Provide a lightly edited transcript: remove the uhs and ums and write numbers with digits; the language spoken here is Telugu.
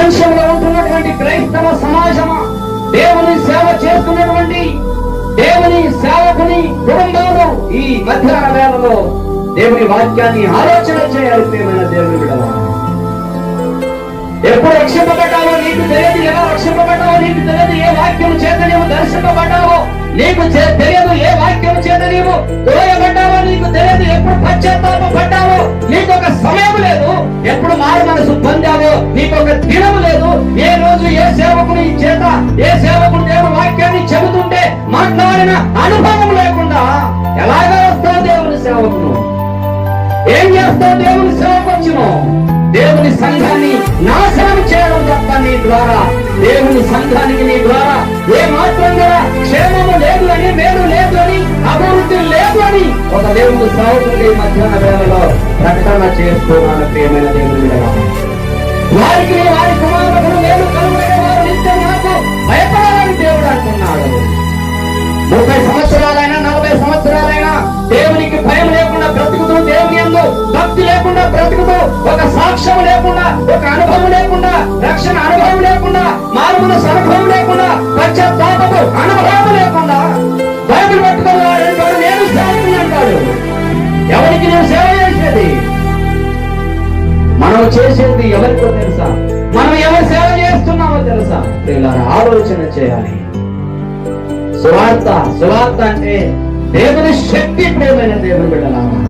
ప్రపంచంలో ఉంటున్నటువంటి క్రైస్తవ సమాజమా, దేవుని సేవ చేస్తున్నటువంటి దేవుని సేవకుని కుటుంబంలో ఈ మధ్యాహ్న వేళలో దేవుని వాక్యాన్ని ఆలోచన చేయాలి. ప్రియమైన దేవుని బిడ్డలారా, ఎప్పుడు రక్షింపబడ్డావో నీకు తెలియదు, ఎలా రక్షింపబడ్డావో నీకు తెలియదు, ఏ వాక్యం చేత నీవు దర్శింపబడ్డావో నీకు తెలియదు, ఏ వాక్యం చేత నీవు తోయబడ్డావో నీకు తెలియదు, ఎప్పుడు పశ్చాత్తాపడ్డావో నీకు ఒక సమయం లేదు, ఎప్పుడు మారు మనసు పొందావో నీకు ఒక దినం లేదు. ఏ రోజు ఏ సేవకుని చేత ఏ సేవకుడు దేవుని వాక్యాన్ని చెబుతుంటే మాట్లాడిన అనుభవం లేకుండా ఎలాగా వస్తావు దేవుని సేవకును? ఏం చేస్తావు దేవుని సేవకొచ్చును? దేవుని సంఘాన్ని నాశనం చేయడం తప్ప నీ ద్వారా దేవుని సంఘానికి నీ ద్వారా ఏ మాత్రం కూడా క్షేమము లేదు అని, మేలు లేదు అని, అభివృద్ధి లేదు అని ఒక దేవుని సేవకుడి మధ్యాహ్న వేళలో ప్రకటన చేస్తున్నాను. ప్రియమైన దేవుని వారికి వారి కుమారులకు మేలు కలుగునే వారు నిత్యం నాకు భయపడాలని దేవుడు అంటున్నాడు. 30 సంవత్సరాలైనా 40 సంవత్సరాలైనా దేవునికి భయం లేకుండా బ్రతుకుతూ, దేవుని యందు భక్తి లేకుండా బ్రతుకుతూ, ఒక సాక్ష్యం లేకుండా, ఒక అనుభవం లేకుండా, రక్షణ అనుభవం లేకుండా, మారుమనసు అనుభవం లేకుండా, పశ్చాత్తాపపు అనుభవం లేకుండా బైబిల్ పట్టుకుని వాడు నేను సేవకుని అంటాడు. ఎవరికి నేను సేవ చేసేది? మనం చేసేది ఎవరికో తెలుసా? మనం ఎవరు సేవ చేస్తున్నామో తెలుసా? పిల్లలు ఆలోచన చేయాలి. సువార్త అంటే దేవుని శక్తి. ప్రియమైన దేవుని బిడ్డలారా,